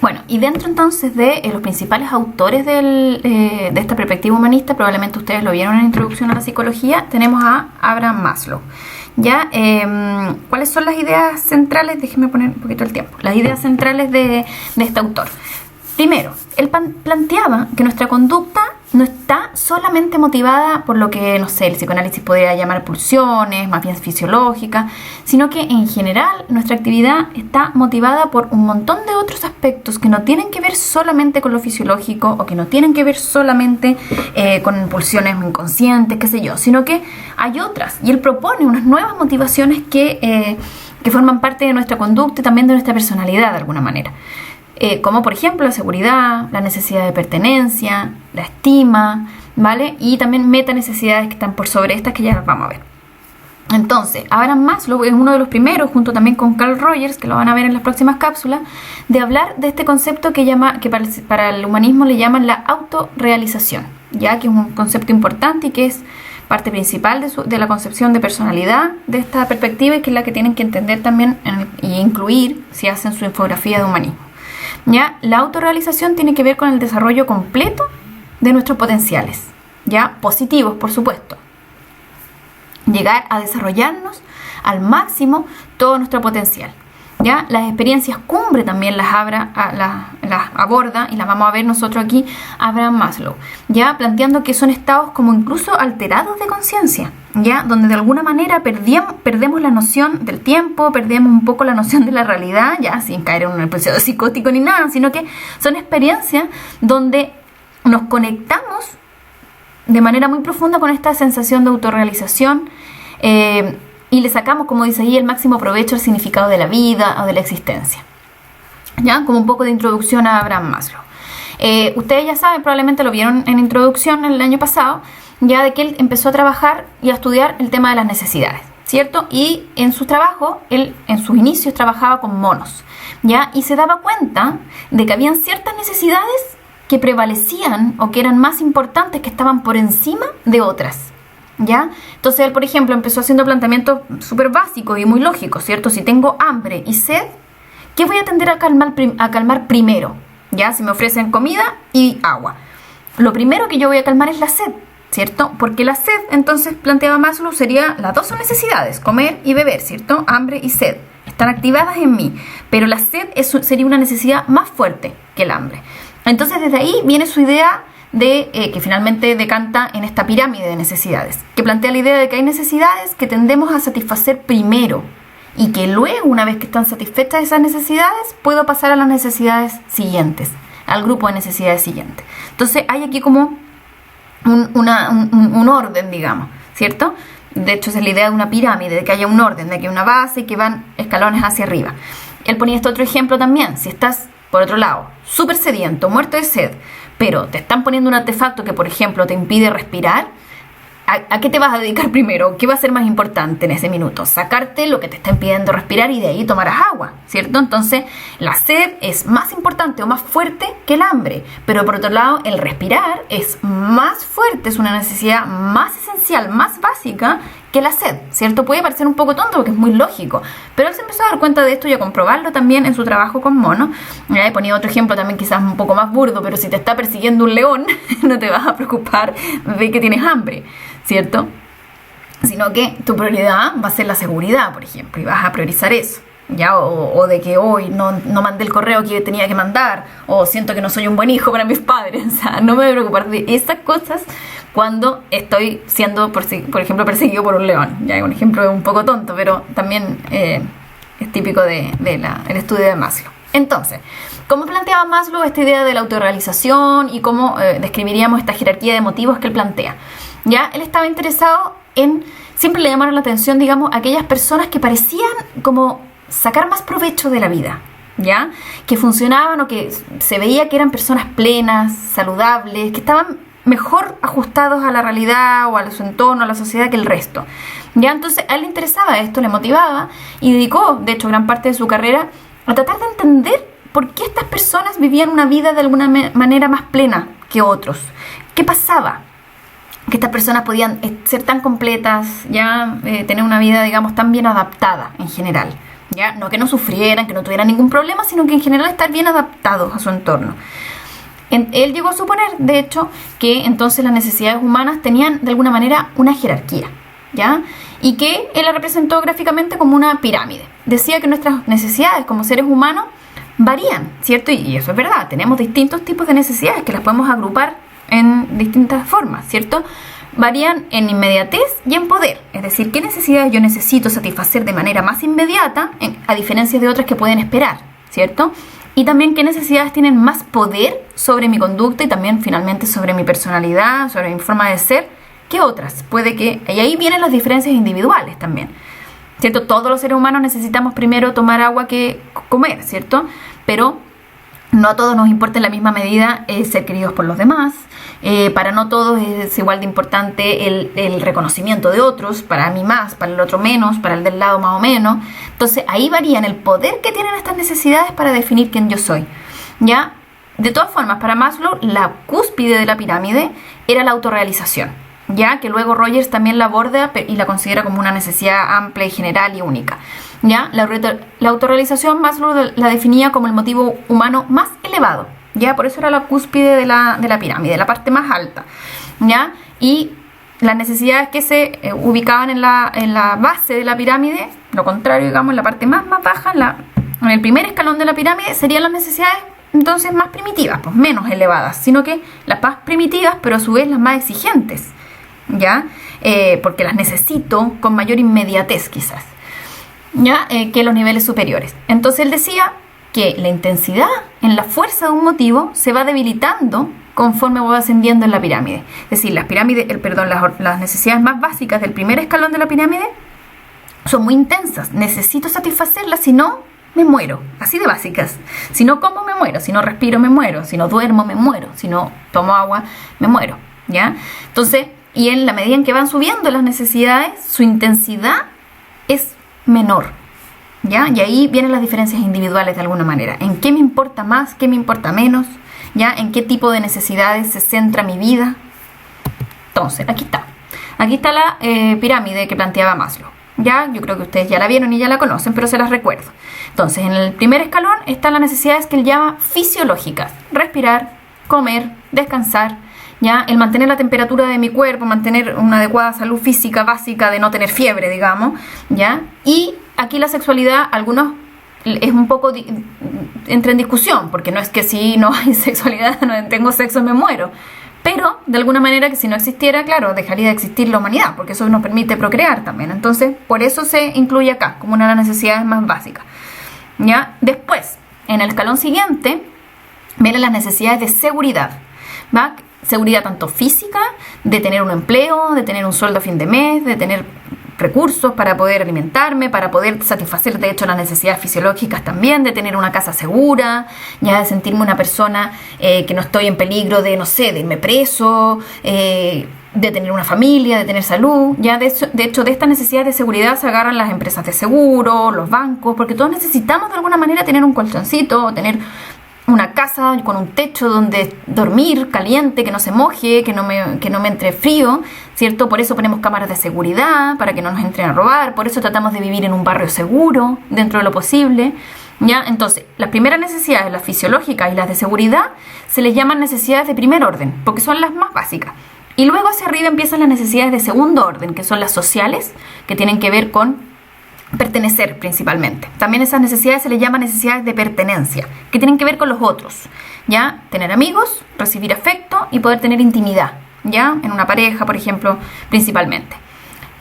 Bueno, y dentro entonces de los principales autores de esta perspectiva humanista, probablemente ustedes lo vieron en la introducción a la psicología, tenemos a Abraham Maslow. ¿Ya? ¿Cuáles son las ideas centrales? Déjenme poner un poquito el tiempo. Las ideas centrales de este autor. Primero, él planteaba que nuestra conducta no está solamente motivada por lo que, no sé, el psicoanálisis podría llamar pulsiones, más bien fisiológicas, sino que en general nuestra actividad está motivada por un montón de otros aspectos que no tienen que ver solamente con lo fisiológico o que no tienen que ver solamente con pulsiones inconscientes, qué sé yo, sino que hay otras. Y él propone unas nuevas motivaciones que forman parte de nuestra conducta y también de nuestra personalidad de alguna manera. Como por ejemplo la seguridad, la necesidad de pertenencia, la estima, ¿vale? Y también metanecesidades que están por sobre estas que ya las vamos a ver. Entonces, Abraham Maslow es uno de los primeros, junto también con Carl Rogers, que lo van a ver en las próximas cápsulas, de hablar de este concepto que para el humanismo le llaman la autorrealización, ya que es un concepto importante y que es parte principal de la concepción de personalidad de esta perspectiva y que es la que tienen que entender también y incluir si hacen su infografía de humanismo. ¿Ya? La autorrealización tiene que ver con el desarrollo completo de nuestros potenciales, ya positivos, por supuesto. Llegar a desarrollarnos al máximo todo nuestro potencial. ¿Ya? Las experiencias cumbre también las aborda y las vamos a ver nosotros aquí Abraham Maslow, ya planteando que son estados como incluso alterados de conciencia, ya donde de alguna manera perdemos la noción del tiempo, perdemos un poco la noción de la realidad, ya sin caer en un episodio psicótico ni nada, sino que son experiencias donde nos conectamos de manera muy profunda con esta sensación de autorrealización y le sacamos, como dice ahí, el máximo provecho al significado de la vida o de la existencia. ¿Ya? Como un poco de introducción a Abraham Maslow. Ustedes ya saben, probablemente lo vieron en introducción el año pasado, ya de que él empezó a trabajar y a estudiar el tema de las necesidades, ¿cierto? Y en su trabajo, él en sus inicios trabajaba con monos, ¿ya? Y se daba cuenta de que habían ciertas necesidades que prevalecían o que eran más importantes, que estaban por encima de otras. ¿Ya? Entonces él, por ejemplo, empezó haciendo planteamientos súper básicos y muy lógicos, ¿cierto? Si tengo hambre y sed, ¿qué voy a tender a calmar primero? ¿Ya? Si me ofrecen comida y agua. Lo primero que yo voy a calmar es la sed, ¿cierto? Porque la sed, entonces, planteaba Maslow, las dos son necesidades, comer y beber, ¿cierto? Hambre y sed. Están activadas en mí, pero la sed sería una necesidad más fuerte que el hambre. Entonces, desde ahí viene su idea que finalmente decanta en esta pirámide de necesidades, que plantea la idea de que hay necesidades que tendemos a satisfacer primero y que luego, una vez que están satisfechas esas necesidades, puedo pasar a las necesidades siguientes, al grupo de necesidades siguientes. Entonces hay aquí como un orden, digamos, ¿cierto? De hecho, esa es la idea de una pirámide, de que haya un orden, de que hay una base y que van escalones hacia arriba. Él ponía este otro ejemplo también. Si estás, por otro lado, súper sediento, muerto de sed, pero te están poniendo un artefacto que, por ejemplo, te impide respirar, ¿a qué te vas a dedicar primero? ¿Qué va a ser más importante en ese minuto? Sacarte lo que te está impidiendo respirar y de ahí tomarás agua, ¿cierto? Entonces, la sed es más importante o más fuerte que el hambre, pero por otro lado, el respirar es más fuerte, es una necesidad más esencial, más básica que la sed, ¿cierto? Puede parecer un poco tonto porque es muy lógico, pero él se empezó a dar cuenta de esto y a comprobarlo también en su trabajo con monos. He ponido otro ejemplo también quizás un poco más burdo, pero si te está persiguiendo un león, no te vas a preocupar de que tienes hambre, ¿cierto? Sino que tu prioridad va a ser la seguridad, por ejemplo, y vas a priorizar eso, ¿ya? O de que hoy no mandé el correo que tenía que mandar, o siento que no soy un buen hijo para mis padres. O sea, no me voy a preocupar de esas cosas cuando estoy siendo, por ejemplo, perseguido por un león. Ya, un ejemplo un poco tonto, pero también es típico del estudio de Maslow. Entonces, ¿cómo planteaba Maslow esta idea de la autorrealización y cómo describiríamos esta jerarquía de motivos que él plantea? Ya, él estaba interesado en, siempre le llamaron la atención, digamos, aquellas personas que parecían como sacar más provecho de la vida, ¿ya? Que funcionaban o que se veía que eran personas plenas, saludables, que estaban mejor ajustados a la realidad o a su entorno, a la sociedad que el resto, ¿ya? Entonces a él le interesaba esto, le motivaba y dedicó, de hecho, gran parte de su carrera a tratar de entender por qué estas personas vivían una vida de alguna manera más plena que otros. ¿Qué pasaba? Que estas personas podían ser tan completas, ya tener una vida, digamos, tan bien adaptada en general, ¿ya? No que no sufrieran, que no tuvieran ningún problema, sino que en general estar bien adaptados a su entorno. Él llegó a suponer, de hecho, que entonces las necesidades humanas tenían de alguna manera una jerarquía, ¿ya? Y que él la representó gráficamente como una pirámide. Decía que nuestras necesidades como seres humanos varían, ¿cierto? Y eso es verdad, tenemos distintos tipos de necesidades que las podemos agrupar en distintas formas, ¿cierto? Varían en inmediatez y en poder, es decir, qué necesidades yo necesito satisfacer de manera más inmediata, a diferencia de otras que pueden esperar, ¿cierto? Y también qué necesidades tienen más poder sobre mi conducta y también finalmente sobre mi personalidad, sobre mi forma de ser, que otras. Y ahí vienen las diferencias individuales también, ¿cierto? Todos los seres humanos necesitamos primero tomar agua que comer, ¿cierto? Pero no a todos nos importa en la misma medida ser queridos por los demás. Para no todos es igual de importante el reconocimiento de otros, para mí más, para el otro menos, para el del lado más o menos. Entonces ahí varían el poder que tienen estas necesidades para definir quién yo soy, ¿ya? De todas formas, para Maslow, la cúspide de la pirámide era la autorrealización, ya que luego Rogers también la aborda y la considera como una necesidad amplia y general y única. ¿Ya? La autorrealización Maslow la definía como el motivo humano más elevado, ¿ya? Por eso era la cúspide de la pirámide, la parte más alta, ¿ya? Y las necesidades que se ubicaban en la base de la pirámide, lo contrario, digamos, en la parte más baja, en el primer escalón de la pirámide, serían las necesidades entonces más primitivas, pues menos elevadas, sino que las más primitivas, pero a su vez las más exigentes, ¿ya? Porque las necesito con mayor inmediatez quizás, ¿ya? Que los niveles superiores. Entonces él decía que la intensidad en la fuerza de un motivo se va debilitando conforme voy ascendiendo en la pirámide. Es decir, las necesidades más básicas del primer escalón de la pirámide son muy intensas. Necesito satisfacerlas, si no, me muero. Así de básicas. Si no como, me muero. Si no respiro, me muero. Si no duermo, me muero. Si no tomo agua, me muero, ¿ya? Entonces, y en la medida en que van subiendo las necesidades, su intensidad es menor, ¿ya? Y ahí vienen las diferencias individuales de alguna manera. ¿En qué me importa más? ¿Qué me importa menos? ¿Ya? ¿En qué tipo de necesidades se centra mi vida? Entonces, aquí está la pirámide que planteaba Maslow, ¿ya? Yo creo que ustedes ya la vieron y ya la conocen, pero se las recuerdo. Entonces, en el primer escalón están las necesidades que él llama fisiológicas: respirar, comer, descansar, ¿ya? El mantener la temperatura de mi cuerpo, mantener una adecuada salud física básica de no tener fiebre, digamos, ¿ya? Y aquí la sexualidad, algunos es un poco entra en discusión, porque no es que si no hay sexualidad, no tengo sexo, me muero. Pero, de alguna manera, que si no existiera, claro, dejaría de existir la humanidad, porque eso nos permite procrear también. Entonces, por eso se incluye acá, como una de las necesidades más básicas, ¿ya? Después, en el escalón siguiente, vienen las necesidades de seguridad, ¿va? Seguridad tanto física, de tener un empleo, de tener un sueldo a fin de mes, de tener recursos para poder alimentarme, para poder satisfacer de hecho las necesidades fisiológicas también, de tener una casa segura, ya de sentirme una persona que no estoy en peligro de, no sé, de irme preso, de tener una familia, de tener salud. Ya de hecho de estas necesidades de seguridad se agarran las empresas de seguro, los bancos, porque todos necesitamos de alguna manera tener un colchoncito, tener una casa con un techo donde dormir caliente, que no se moje, que no me entre frío, ¿cierto? Por eso ponemos cámaras de seguridad, para que no nos entren a robar. Por eso tratamos de vivir en un barrio seguro, dentro de lo posible, ¿ya? Entonces, las primeras necesidades, las fisiológicas y las de seguridad, se les llaman necesidades de primer orden, porque son las más básicas. Y luego hacia arriba empiezan las necesidades de segundo orden, que son las sociales, que tienen que ver con pertenecer principalmente. También esas necesidades se les llama necesidades de pertenencia, que tienen que ver con los otros, ¿ya? Tener amigos, recibir afecto y poder tener intimidad, ¿ya? En una pareja, por ejemplo, principalmente.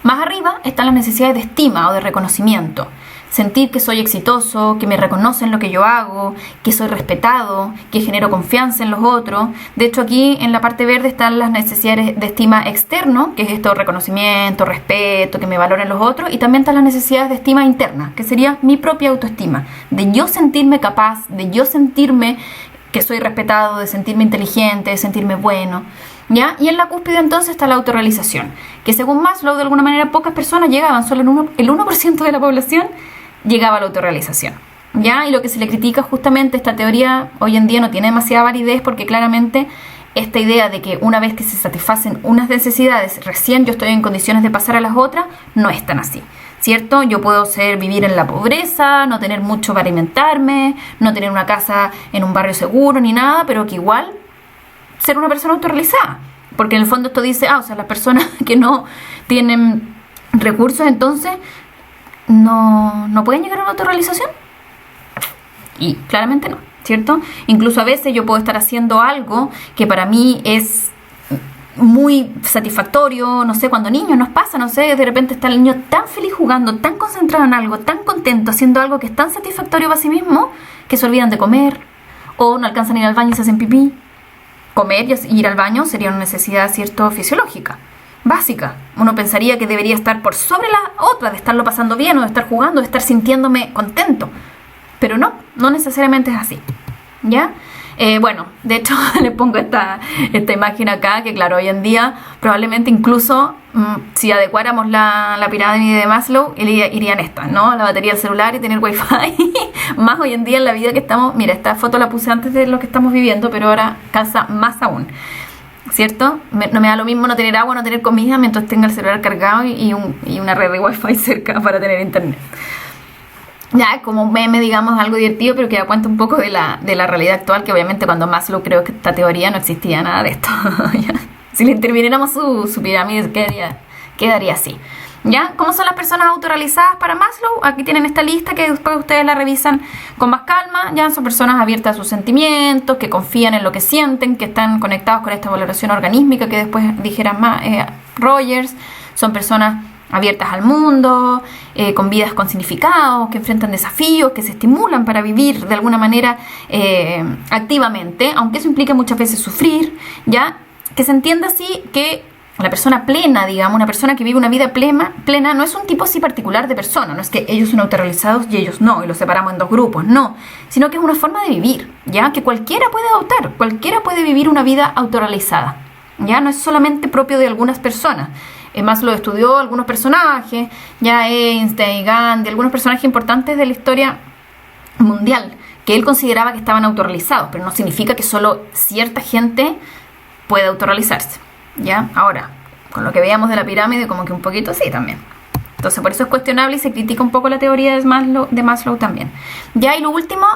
Más arriba están las necesidades de estima o de reconocimiento. Sentir que soy exitoso, que me reconocen lo que yo hago, que soy respetado, que genero confianza en los otros. De hecho, aquí en la parte verde están las necesidades de estima externo, que es esto, reconocimiento, respeto, que me valoren los otros. Y también están las necesidades de estima interna, que sería mi propia autoestima, de yo sentirme capaz, de yo sentirme que soy respetado, de sentirme inteligente, de sentirme bueno, ¿ya? Y en la cúspide entonces está la autorrealización, que según Maslow de alguna manera pocas personas llegaban, solo el 1% de la población llegaba a la autorrealización, ¿ya? Y lo que se le critica justamente esta teoría hoy en día no tiene demasiada validez, porque claramente esta idea de que una vez que se satisfacen unas necesidades recién yo estoy en condiciones de pasar a las otras no es tan así, ¿cierto? Yo puedo vivir en la pobreza, no tener mucho para alimentarme, no tener una casa en un barrio seguro ni nada, pero que igual ser una persona autorrealizada. Porque en el fondo esto dice, o sea, las personas que no tienen recursos entonces no pueden llegar a una autorrealización. Y claramente no, ¿cierto? Incluso a veces yo puedo estar haciendo algo que para mí es muy satisfactorio, no sé, cuando niños nos pasa, no sé, de repente está el niño tan feliz jugando, tan concentrado en algo, tan contento haciendo algo que es tan satisfactorio para sí mismo, que se olvidan de comer, o no alcanzan a ir al baño y se hacen pipí. Comer y ir al baño sería una necesidad, ¿cierto?, fisiológica, básica. Uno pensaría que debería estar por sobre la otra, de estarlo pasando bien, o de estar jugando, de estar sintiéndome contento. Pero no necesariamente es así, ¿ya? Bueno, de hecho les pongo esta imagen acá, que claro, hoy en día probablemente incluso si adecuáramos la pirámide de Maslow, irían estas, ¿no? La batería del celular y tener wifi, más hoy en día en la vida que estamos. Mira, esta foto la puse antes de lo que estamos viviendo, pero ahora calza más aún, ¿cierto? No me da lo mismo no tener agua, no tener comida, mientras tenga el celular cargado y una red de wifi cerca para tener internet. Ya, como meme, digamos, algo divertido, pero que da cuenta un poco de la realidad actual, que obviamente cuando Maslow creó esta teoría no existía nada de esto. ¿Ya? Si le interviniéramos su pirámide, quedaría así. ¿Ya? ¿Cómo son las personas autorrealizadas para Maslow? Aquí tienen esta lista que después ustedes la revisan con más calma. Ya son personas abiertas a sus sentimientos, que confían en lo que sienten, que están conectados con esta valoración organísmica que después dijera Rogers. Son personas abiertas al mundo, con vidas con significado, que enfrentan desafíos, que se estimulan para vivir de alguna manera activamente, aunque eso implique muchas veces sufrir, ¿ya? Que se entienda así que la persona plena, digamos, una persona que vive una vida plena, no es un tipo así particular de persona, no es que ellos son autorrealizados y ellos no, y los separamos en dos grupos, no, sino que es una forma de vivir, ¿ya? Que cualquiera puede adoptar, cualquiera puede vivir una vida autorrealizada, ¿ya? No es solamente propio de algunas personas. Maslow estudió algunos personajes, ya Einstein, Gandhi, algunos personajes importantes de la historia mundial, que él consideraba que estaban autorrealizados, pero no significa que solo cierta gente pueda autorrealizarse, ¿ya? Ahora, con lo que veíamos de la pirámide, como que un poquito sí también. Entonces, por eso es cuestionable y se critica un poco la teoría de Maslow también. Ya, y lo último,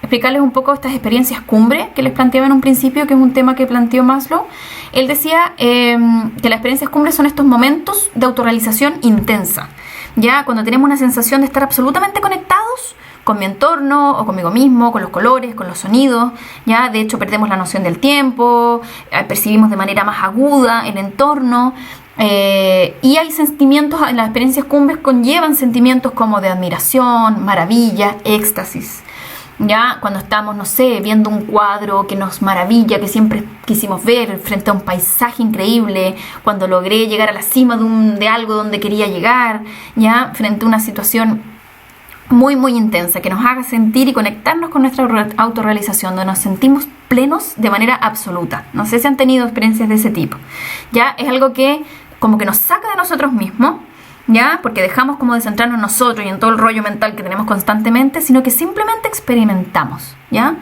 explicarles un poco estas experiencias cumbre que les planteaba en un principio, que es un tema que planteó Maslow. Él decía que las experiencias cumbre son estos momentos de autorrealización intensa, ya cuando tenemos una sensación de estar absolutamente conectados con mi entorno o conmigo mismo, con los colores, con los sonidos, ya de hecho perdemos la noción del tiempo, percibimos de manera más aguda el entorno. Y hay sentimientos, en las experiencias cumbres conllevan sentimientos como de admiración, maravilla, éxtasis. Ya cuando estamos, no sé, viendo un cuadro que nos maravilla, que siempre quisimos ver, frente a un paisaje increíble, cuando logré llegar a la cima de algo donde quería llegar, ya frente a una situación muy muy intensa que nos haga sentir y conectarnos con nuestra autorrealización, donde nos sentimos plenos de manera absoluta. No sé si han tenido experiencias de ese tipo. Ya es algo que como que nos saca de nosotros mismos, ¿ya? Porque dejamos como de centrarnos en nosotros y en todo el rollo mental que tenemos constantemente, sino que simplemente experimentamos, ¿ya?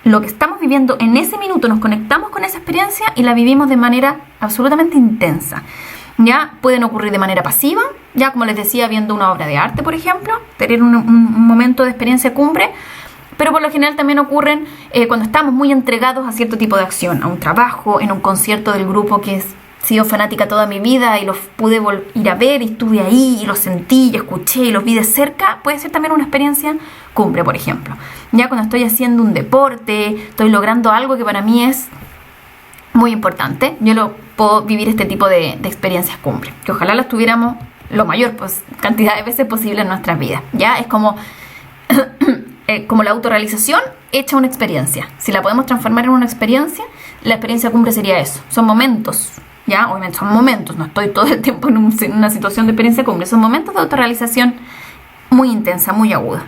Lo que estamos viviendo en ese minuto, nos conectamos con esa experiencia y la vivimos de manera absolutamente intensa, ¿ya? Pueden ocurrir de manera pasiva, ya como les decía, viendo una obra de arte, por ejemplo, tener un momento de experiencia cumbre, pero por lo general también ocurren cuando estamos muy entregados a cierto tipo de acción, a un trabajo, en un concierto del grupo que he sido fanática toda mi vida y los pude ir a ver y estuve ahí y los sentí y escuché y los vi de cerca. Puede ser también una experiencia cumbre, por ejemplo. Ya cuando estoy haciendo un deporte, estoy logrando algo que para mí es muy importante, yo puedo vivir este tipo de experiencias cumbre, que ojalá las tuviéramos lo mayor cantidad de veces posible en nuestras vidas. Ya es como la autorrealización hecha una experiencia. Si la podemos transformar en una experiencia, la experiencia cumbre sería eso. Son momentos. Ya, obviamente son momentos, no estoy todo el tiempo en una situación de experiencia cumbre, son momentos de autorrealización muy intensa, muy aguda.